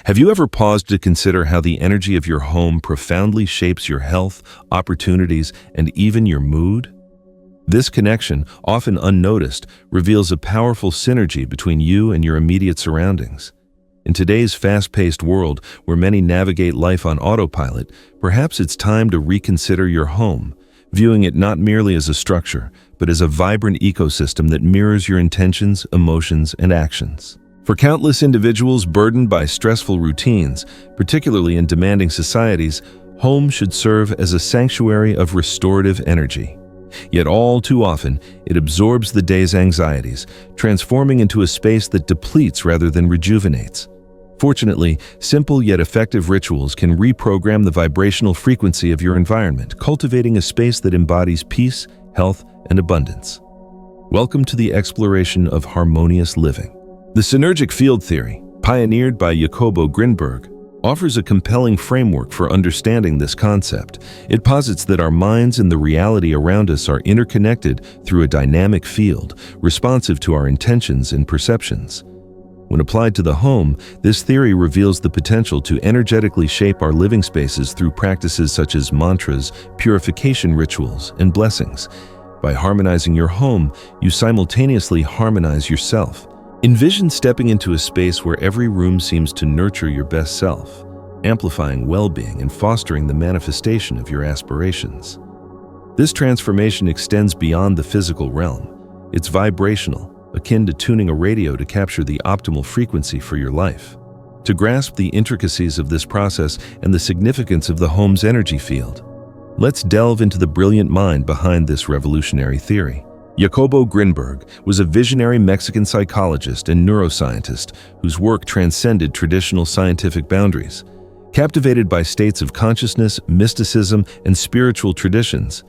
Have you ever paused to consider how the energy of your home profoundly shapes your health, opportunities, and even your mood? This connection, often unnoticed, reveals a powerful synergy between you and your immediate surroundings. In today's fast-paced world, where many navigate life on autopilot, perhaps it's time to reconsider your home, viewing it not merely as a structure, but as a vibrant ecosystem that mirrors your intentions, emotions, and actions. For countless individuals burdened by stressful routines, particularly in demanding societies, home should serve as a sanctuary of restorative energy. Yet all too often, it absorbs the day's anxieties, transforming into a space that depletes rather than rejuvenates. Fortunately, simple yet effective rituals can reprogram the vibrational frequency of your environment, cultivating a space that embodies peace, health, and abundance. Welcome to the exploration of harmonious living. The Synergic Field Theory, pioneered by Jacobo Grinberg, offers a compelling framework for understanding this concept. It posits that our minds and the reality around us are interconnected through a dynamic field, responsive to our intentions and perceptions. When applied to the home, this theory reveals the potential to energetically shape our living spaces through practices such as mantras, purification rituals, and blessings. By harmonizing your home, you simultaneously harmonize yourself. Envision stepping into a space where every room seems to nurture your best self, amplifying well-being and fostering the manifestation of your aspirations. This transformation extends beyond the physical realm. It's vibrational, akin to tuning a radio to capture the optimal frequency for your life. To grasp the intricacies of this process and the significance of the home's energy field, let's delve into the brilliant mind behind this revolutionary theory. Jacobo Grinberg was a visionary Mexican psychologist and neuroscientist whose work transcended traditional scientific boundaries. Captivated by states of consciousness, mysticism, and spiritual traditions,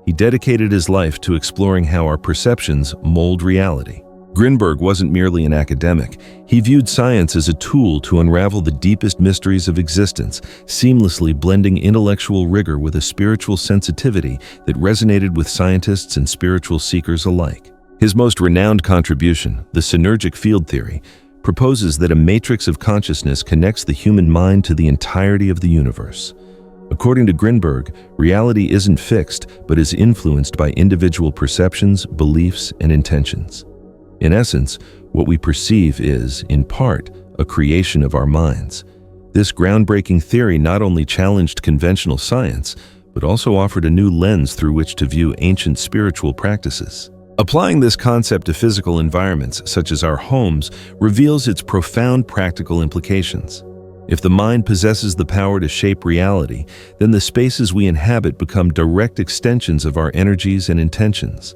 he dedicated his life to exploring how our perceptions mold reality. Grinberg wasn't merely an academic. He viewed science as a tool to unravel the deepest mysteries of existence, seamlessly blending intellectual rigor with a spiritual sensitivity that resonated with scientists and spiritual seekers alike. His most renowned contribution, the Synergic Field Theory, proposes that a matrix of consciousness connects the human mind to the entirety of the universe. According to Grinberg, reality isn't fixed, but is influenced by individual perceptions, beliefs, and intentions. In essence, what we perceive is, in part, a creation of our minds. This groundbreaking theory not only challenged conventional science, but also offered a new lens through which to view ancient spiritual practices. Applying this concept to physical environments, such as our homes, reveals its profound practical implications. If the mind possesses the power to shape reality, then the spaces we inhabit become direct extensions of our energies and intentions.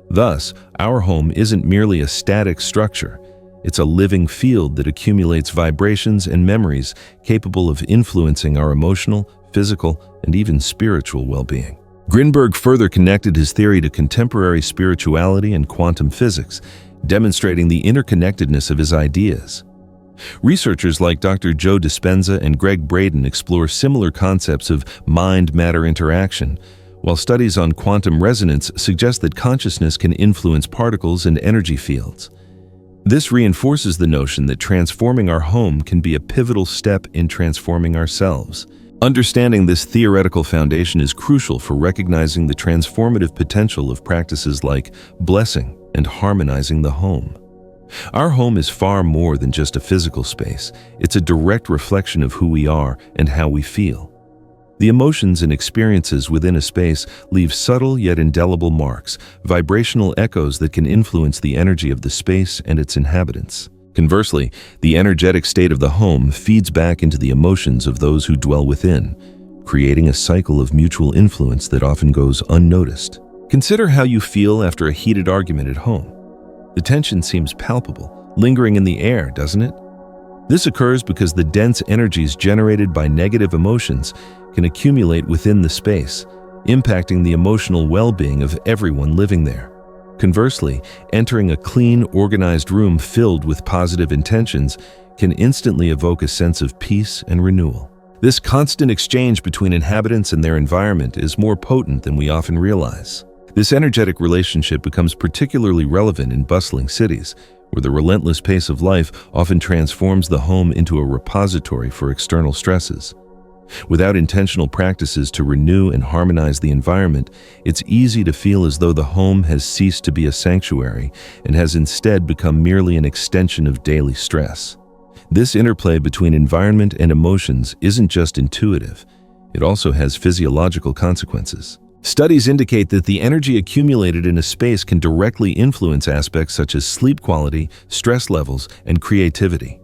Thus, our home isn't merely a static structure. It's a living field that accumulates vibrations and memories capable of influencing our emotional, physical, and even spiritual well-being. Grinberg further connected his theory to contemporary spirituality and quantum physics, demonstrating the interconnectedness of his ideas. Researchers like Dr. Joe Dispenza and Greg Braden explore similar concepts of mind-matter interaction, while studies on quantum resonance suggest that consciousness can influence particles and energy fields. This reinforces the notion that transforming our home can be a pivotal step in transforming ourselves. Understanding this theoretical foundation is crucial for recognizing the transformative potential of practices like blessing and harmonizing the home. Our home is far more than just a physical space. It's a direct reflection of who we are and how we feel. The emotions and experiences within a space leave subtle yet indelible marks, vibrational echoes that can influence the energy of the space and its inhabitants. Conversely, the energetic state of the home feeds back into the emotions of those who dwell within, creating a cycle of mutual influence that often goes unnoticed. Consider how you feel after a heated argument at home. The tension seems palpable, lingering in the air, doesn't it? This occurs because the dense energies generated by negative emotions can accumulate within the space, impacting the emotional well-being of everyone living there. Conversely, entering a clean, organized room filled with positive intentions can instantly evoke a sense of peace and renewal. This constant exchange between inhabitants and their environment is more potent than we often realize. This energetic relationship becomes particularly relevant in bustling cities, where the relentless pace of life often transforms the home into a repository for external stresses. Without intentional practices to renew and harmonize the environment, it's easy to feel as though the home has ceased to be a sanctuary and has instead become merely an extension of daily stress. This interplay between environment and emotions isn't just intuitive, it also has physiological consequences. Studies indicate that the energy accumulated in a space can directly influence aspects such as sleep quality, stress levels, and creativity.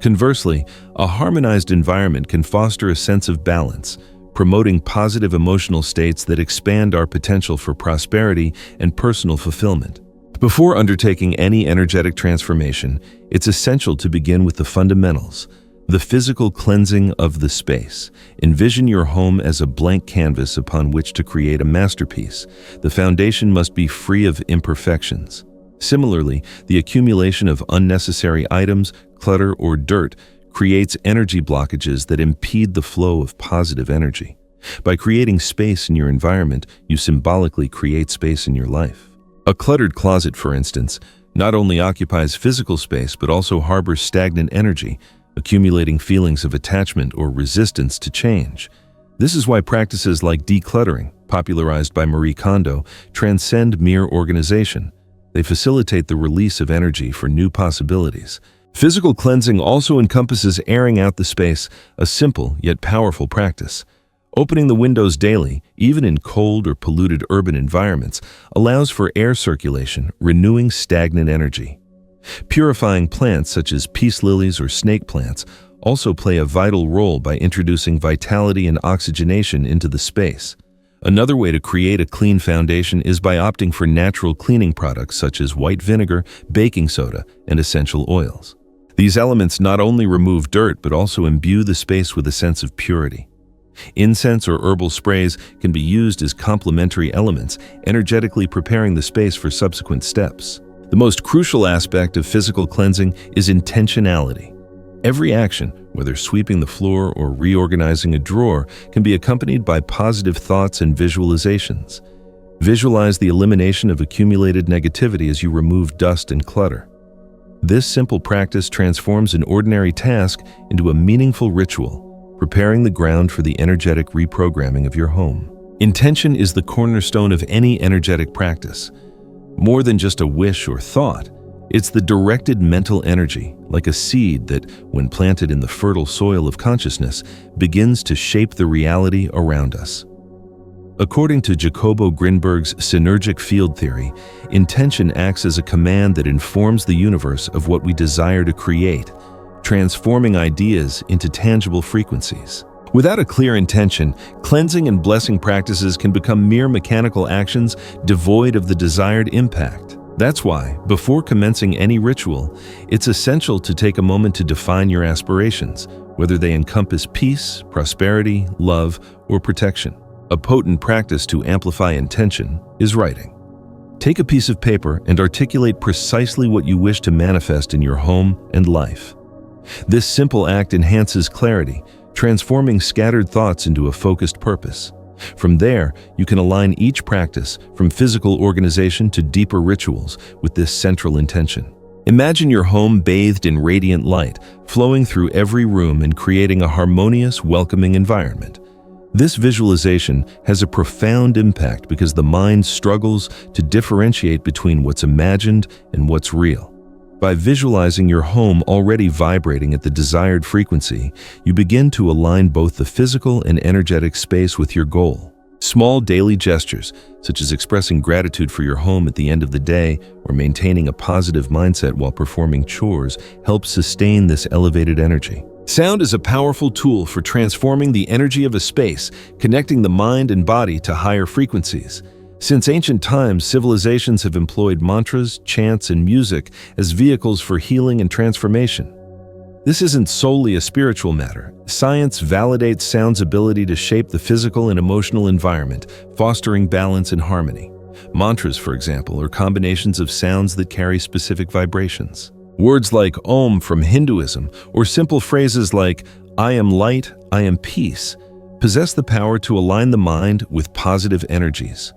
Conversely, a harmonized environment can foster a sense of balance, promoting positive emotional states that expand our potential for prosperity and personal fulfillment. Before undertaking any energetic transformation, it's essential to begin with the fundamentals, the physical cleansing of the space. Envision your home as a blank canvas upon which to create a masterpiece. The foundation must be free of imperfections. Similarly, the accumulation of unnecessary items, clutter, or dirt creates energy blockages that impede the flow of positive energy. By creating space in your environment, you symbolically create space in your life. A cluttered closet, for instance, not only occupies physical space but also harbors stagnant energy, accumulating feelings of attachment or resistance to change. This is why practices like decluttering, popularized by Marie Kondo, transcend mere organization. They facilitate the release of energy for new possibilities. Physical cleansing also encompasses airing out the space, a simple yet powerful practice. Opening the windows daily, even in cold or polluted urban environments, allows for air circulation, renewing stagnant energy. Purifying plants such as peace lilies or snake plants also play a vital role by introducing vitality and oxygenation into the space. Another way to create a clean foundation is by opting for natural cleaning products such as white vinegar, baking soda, and essential oils. These elements not only remove dirt but also imbue the space with a sense of purity. Incense or herbal sprays can be used as complementary elements, energetically preparing the space for subsequent steps. The most crucial aspect of physical cleansing is intentionality. Every action, whether sweeping the floor or reorganizing a drawer, can be accompanied by positive thoughts and visualizations. Visualize the elimination of accumulated negativity as you remove dust and clutter. This simple practice transforms an ordinary task into a meaningful ritual, preparing the ground for the energetic reprogramming of your home. Intention is the cornerstone of any energetic practice. More than just a wish or thought, it's the directed mental energy, like a seed that, when planted in the fertile soil of consciousness, begins to shape the reality around us. According to Jacobo Grinberg's Synergic Field Theory, intention acts as a command that informs the universe of what we desire to create, transforming ideas into tangible frequencies. Without a clear intention, cleansing and blessing practices can become mere mechanical actions devoid of the desired impact. That's why, before commencing any ritual, it's essential to take a moment to define your aspirations, whether they encompass peace, prosperity, love, or protection. A potent practice to amplify intention is writing. Take a piece of paper and articulate precisely what you wish to manifest in your home and life. This simple act enhances clarity, transforming scattered thoughts into a focused purpose. From there, you can align each practice, from physical organization to deeper rituals, with this central intention. Imagine your home bathed in radiant light, flowing through every room and creating a harmonious, welcoming environment. This visualization has a profound impact because the mind struggles to differentiate between what's imagined and what's real. By visualizing your home already vibrating at the desired frequency, you begin to align both the physical and energetic space with your goal. Small daily gestures, such as expressing gratitude for your home at the end of the day or maintaining a positive mindset while performing chores, help sustain this elevated energy. Sound is a powerful tool for transforming the energy of a space, connecting the mind and body to higher frequencies. Since ancient times, civilizations have employed mantras, chants, and music as vehicles for healing and transformation. This isn't solely a spiritual matter. Science validates sound's ability to shape the physical and emotional environment, fostering balance and harmony. Mantras, for example, are combinations of sounds that carry specific vibrations. Words like Om from Hinduism, or simple phrases like I am light, I am peace, possess the power to align the mind with positive energies.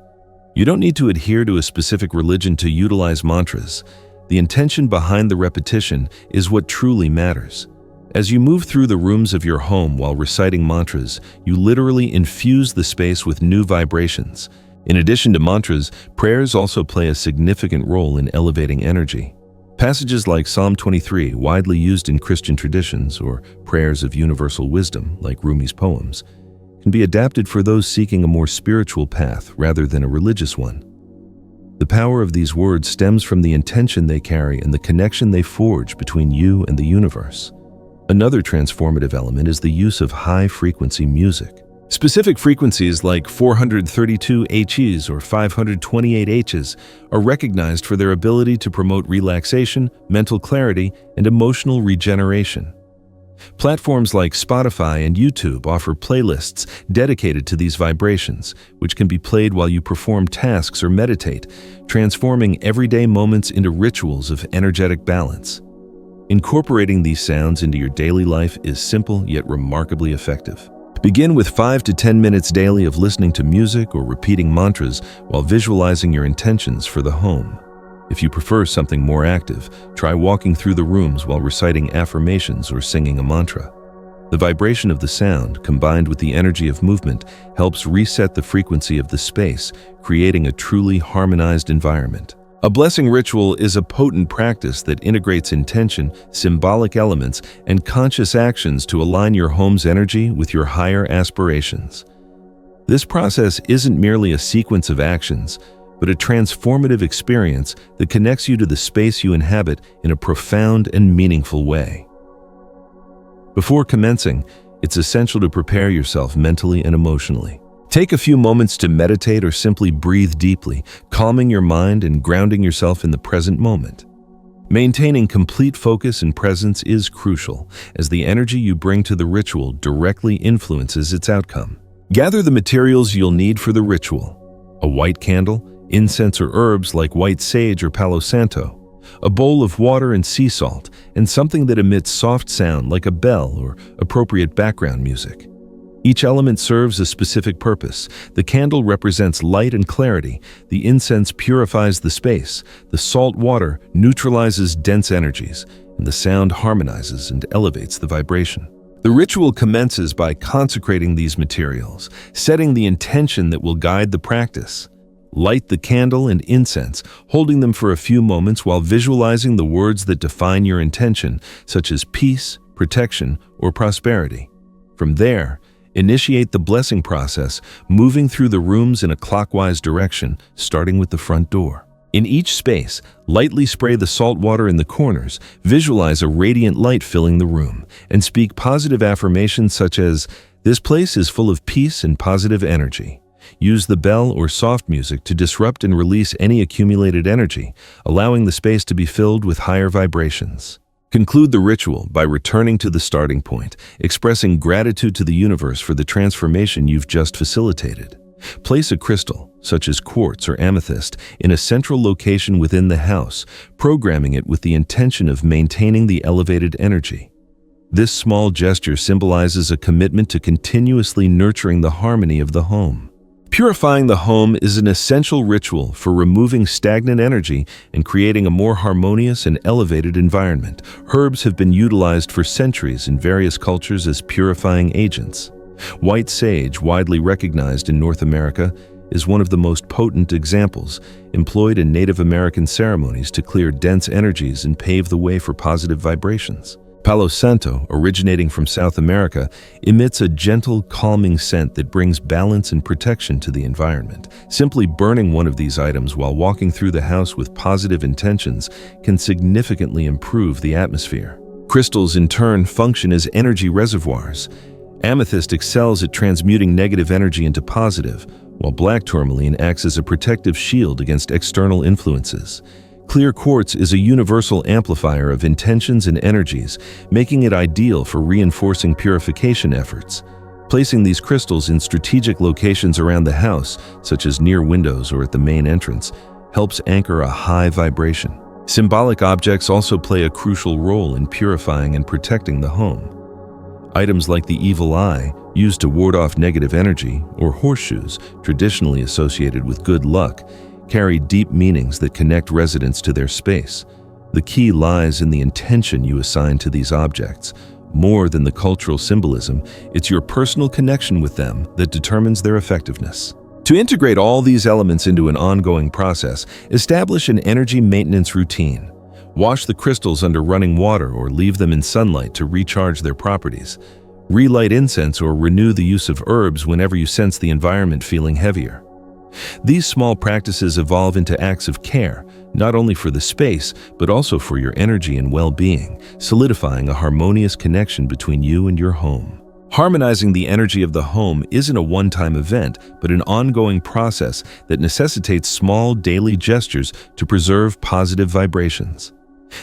You don't need to adhere to a specific religion to utilize mantras. The intention behind the repetition is what truly matters. As you move through the rooms of your home while reciting mantras, you literally infuse the space with new vibrations. In addition to mantras, prayers also play a significant role in elevating energy. Passages like Psalm 23, widely used in Christian traditions, or prayers of universal wisdom, like Rumi's poems, can be adapted for those seeking a more spiritual path rather than a religious one. The power of these words stems from the intention they carry and the connection they forge between you and the universe. Another transformative element is the use of high-frequency music. Specific frequencies like 432 Hz or 528 Hz are recognized for their ability to promote relaxation, mental clarity, and emotional regeneration. Platforms like Spotify and YouTube offer playlists dedicated to these vibrations, which can be played while you perform tasks or meditate, transforming everyday moments into rituals of energetic balance. Incorporating these sounds into your daily life is simple yet remarkably effective. Begin with 5 to 10 minutes daily of listening to music or repeating mantras while visualizing your intentions for the home. If you prefer something more active, try walking through the rooms while reciting affirmations or singing a mantra. The vibration of the sound, combined with the energy of movement, helps reset the frequency of the space, creating a truly harmonized environment. A blessing ritual is a potent practice that integrates intention, symbolic elements, and conscious actions to align your home's energy with your higher aspirations. This process isn't merely a sequence of actions, but a transformative experience that connects you to the space you inhabit in a profound and meaningful way. Before commencing, it's essential to prepare yourself mentally and emotionally. Take a few moments to meditate or simply breathe deeply, calming your mind and grounding yourself in the present moment. Maintaining complete focus and presence is crucial, as the energy you bring to the ritual directly influences its outcome. Gather the materials you'll need for the ritual: a white candle, incense or herbs like white sage or palo santo, a bowl of water and sea salt, and something that emits soft sound like a bell or appropriate background music. Each element serves a specific purpose. The candle represents light and clarity, the incense purifies the space, the salt water neutralizes dense energies, and the sound harmonizes and elevates the vibration. The ritual commences by consecrating these materials, setting the intention that will guide the practice. Light the candle and incense, holding them for a few moments while visualizing the words that define your intention, such as peace, protection, or prosperity. From there, initiate the blessing process, moving through the rooms in a clockwise direction, starting with the front door. In each space, lightly spray the salt water in the corners, visualize a radiant light filling the room, and speak positive affirmations such as, "This place is full of peace and positive energy." Use the bell or soft music to disrupt and release any accumulated energy, allowing the space to be filled with higher vibrations. Conclude the ritual by returning to the starting point, expressing gratitude to the universe for the transformation you've just facilitated. Place a crystal, such as quartz or amethyst, in a central location within the house, programming it with the intention of maintaining the elevated energy. This small gesture symbolizes a commitment to continuously nurturing the harmony of the home. Purifying the home is an essential ritual for removing stagnant energy and creating a more harmonious and elevated environment. Herbs have been utilized for centuries in various cultures as purifying agents. White sage, widely recognized in North America, is one of the most potent examples, employed in Native American ceremonies to clear dense energies and pave the way for positive vibrations. Palo Santo, originating from South America, emits a gentle, calming scent that brings balance and protection to the environment. Simply burning one of these items while walking through the house with positive intentions can significantly improve the atmosphere. Crystals, in turn, function as energy reservoirs. Amethyst excels at transmuting negative energy into positive, while black tourmaline acts as a protective shield against external influences. Clear quartz is a universal amplifier of intentions and energies, making it ideal for reinforcing purification efforts. Placing these crystals in strategic locations around the house, such as near windows or at the main entrance, helps anchor a high vibration. Symbolic objects also play a crucial role in purifying and protecting the home. Items like the evil eye, used to ward off negative energy, or horseshoes, traditionally associated with good luck, carry deep meanings that connect residents to their space. The key lies in the intention you assign to these objects. More than the cultural symbolism, it's your personal connection with them that determines their effectiveness. To integrate all these elements into an ongoing process, establish an energy maintenance routine. Wash the crystals under running water or leave them in sunlight to recharge their properties. Relight incense or renew the use of herbs whenever you sense the environment feeling heavier. These small practices evolve into acts of care, not only for the space, but also for your energy and well-being, solidifying a harmonious connection between you and your home. Harmonizing the energy of the home isn't a one-time event, but an ongoing process that necessitates small daily gestures to preserve positive vibrations.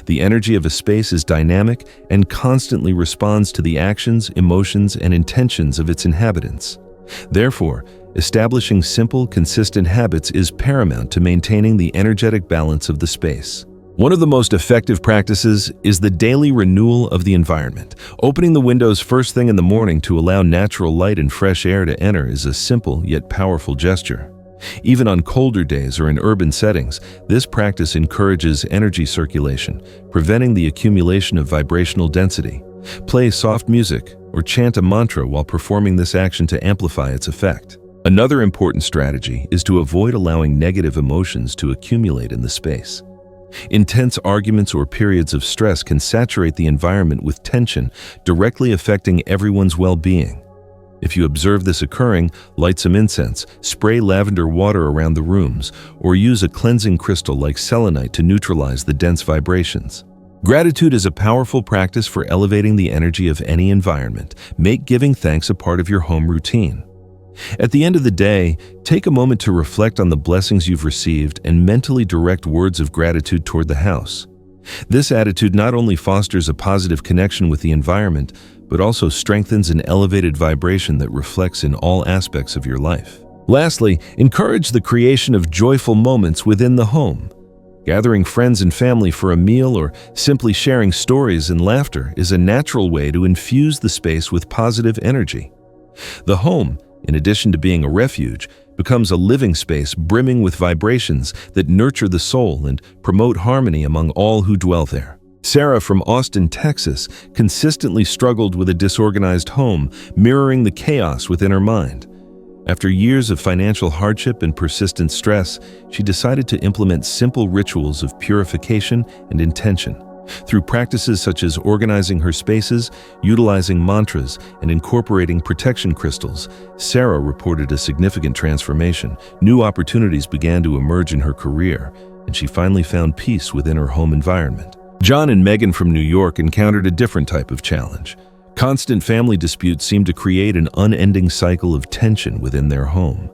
The energy of a space is dynamic and constantly responds to the actions, emotions, and intentions of its inhabitants. Therefore, establishing simple, consistent habits is paramount to maintaining the energetic balance of the space. One of the most effective practices is the daily renewal of the environment. Opening the windows first thing in the morning to allow natural light and fresh air to enter is a simple yet powerful gesture. Even on colder days or in urban settings, this practice encourages energy circulation, preventing the accumulation of vibrational density. Play soft music or chant a mantra while performing this action to amplify its effect. Another important strategy is to avoid allowing negative emotions to accumulate in the space. Intense arguments or periods of stress can saturate the environment with tension, directly affecting everyone's well-being. If you observe this occurring, light some incense, spray lavender water around the rooms, or use a cleansing crystal like selenite to neutralize the dense vibrations. Gratitude is a powerful practice for elevating the energy of any environment. Make giving thanks a part of your home routine. At the end of the day, take a moment to reflect on the blessings you've received and mentally direct words of gratitude toward the house. This attitude not only fosters a positive connection with the environment, but also strengthens an elevated vibration that reflects in all aspects of your life. Lastly, encourage the creation of joyful moments within the home. Gathering friends and family for a meal or simply sharing stories and laughter is a natural way to infuse the space with positive energy. The home, in addition to being a refuge, becomes a living space brimming with vibrations that nurture the soul and promote harmony among all who dwell there. Sarah from Austin, Texas, consistently struggled with a disorganized home, mirroring the chaos within her mind. After years of financial hardship and persistent stress, she decided to implement simple rituals of purification and intention. Through practices such as organizing her spaces, utilizing mantras, and incorporating protection crystals, Sarah reported a significant transformation. New opportunities began to emerge in her career, and she finally found peace within her home environment. John and Megan from New York encountered a different type of challenge. Constant family disputes seemed to create an unending cycle of tension within their home.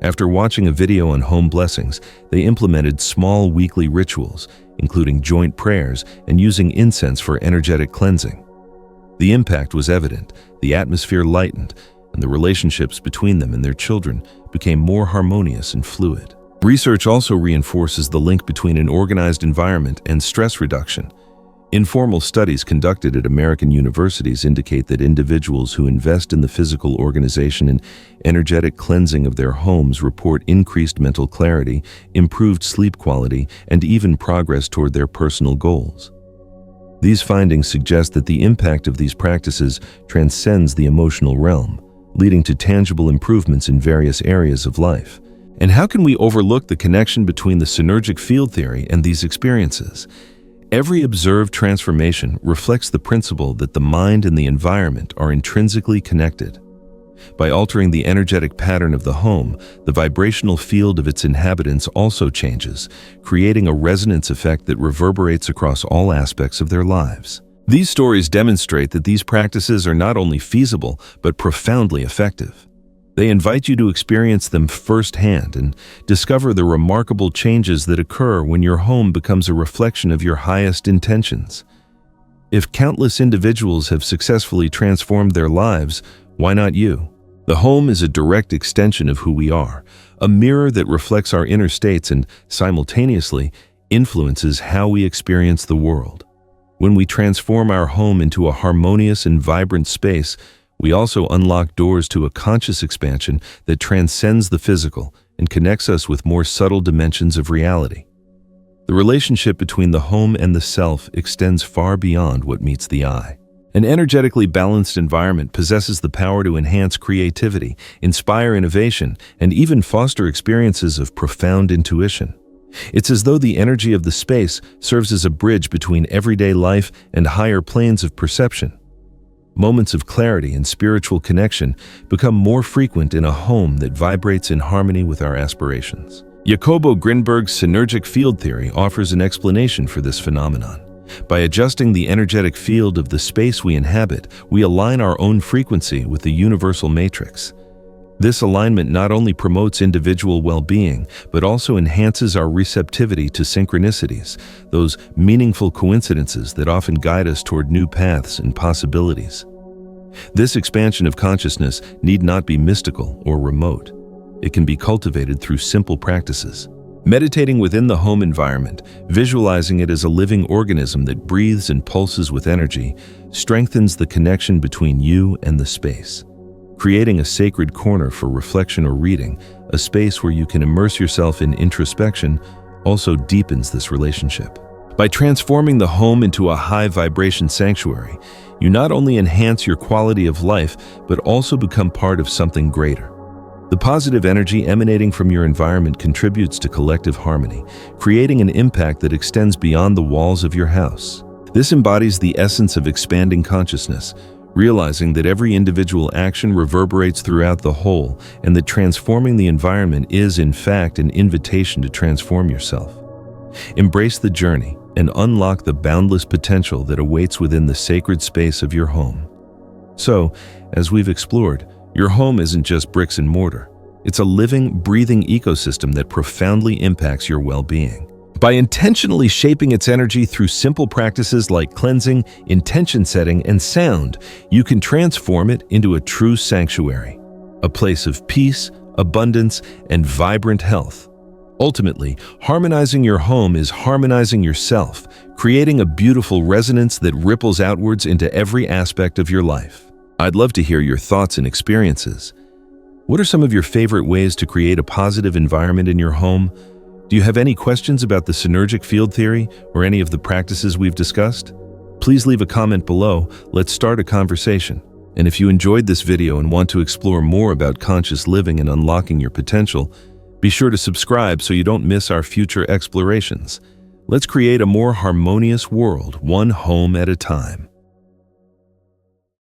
After watching a video on home blessings, they implemented small weekly rituals, including joint prayers and using incense for energetic cleansing. The impact was evident, the atmosphere lightened, and the relationships between them and their children became more harmonious and fluid. Research also reinforces the link between an organized environment and stress reduction. Informal studies conducted at American universities indicate that individuals who invest in the physical organization and energetic cleansing of their homes report increased mental clarity, improved sleep quality, and even progress toward their personal goals. These findings suggest that the impact of these practices transcends the emotional realm, leading to tangible improvements in various areas of life. And how can we overlook the connection between the Synergic Field Theory and these experiences? Every observed transformation reflects the principle that the mind and the environment are intrinsically connected. By altering the energetic pattern of the home, the vibrational field of its inhabitants also changes, creating a resonance effect that reverberates across all aspects of their lives. These stories demonstrate that these practices are not only feasible, but profoundly effective. They invite you to experience them firsthand and discover the remarkable changes that occur when your home becomes a reflection of your highest intentions. If countless individuals have successfully transformed their lives, why not you? The home is a direct extension of who we are, a mirror that reflects our inner states and, simultaneously, influences how we experience the world. When we transform our home into a harmonious and vibrant space, we also unlock doors to a conscious expansion that transcends the physical and connects us with more subtle dimensions of reality. The relationship between the home and the self extends far beyond what meets the eye. An energetically balanced environment possesses the power to enhance creativity, inspire innovation, and even foster experiences of profound intuition. It's as though the energy of the space serves as a bridge between everyday life and higher planes of perception. Moments of clarity and spiritual connection become more frequent in a home that vibrates in harmony with our aspirations. Jacobo Grinberg's Synergic Field Theory offers an explanation for this phenomenon. By adjusting the energetic field of the space we inhabit, we align our own frequency with the universal matrix. This alignment not only promotes individual well-being, but also enhances our receptivity to synchronicities, those meaningful coincidences that often guide us toward new paths and possibilities. This expansion of consciousness need not be mystical or remote. It can be cultivated through simple practices. Meditating within the home environment, visualizing it as a living organism that breathes and pulses with energy, strengthens the connection between you and the space. Creating a sacred corner for reflection or reading, a space where you can immerse yourself in introspection, also deepens this relationship. By transforming the home into a high-vibration sanctuary, you not only enhance your quality of life, but also become part of something greater. The positive energy emanating from your environment contributes to collective harmony, creating an impact that extends beyond the walls of your house. This embodies the essence of expanding consciousness, realizing that every individual action reverberates throughout the whole, and that transforming the environment is, in fact, an invitation to transform yourself. Embrace the journey and unlock the boundless potential that awaits within the sacred space of your home. So, as we've explored, your home isn't just bricks and mortar. It's a living, breathing ecosystem that profoundly impacts your well-being. By intentionally shaping its energy through simple practices like cleansing, intention setting, and sound, you can transform it into a true sanctuary, a place of peace, abundance, and vibrant health. Ultimately, harmonizing your home is harmonizing yourself, creating a beautiful resonance that ripples outwards into every aspect of your life. I'd love to hear your thoughts and experiences. What are some of your favorite ways to create a positive environment in your home? Do you have any questions about the Synergic Field Theory or any of the practices we've discussed? Please leave a comment below. Let's start a conversation. And if you enjoyed this video and want to explore more about conscious living and unlocking your potential, be sure to subscribe so you don't miss our future explorations. Let's create a more harmonious world, one home at a time.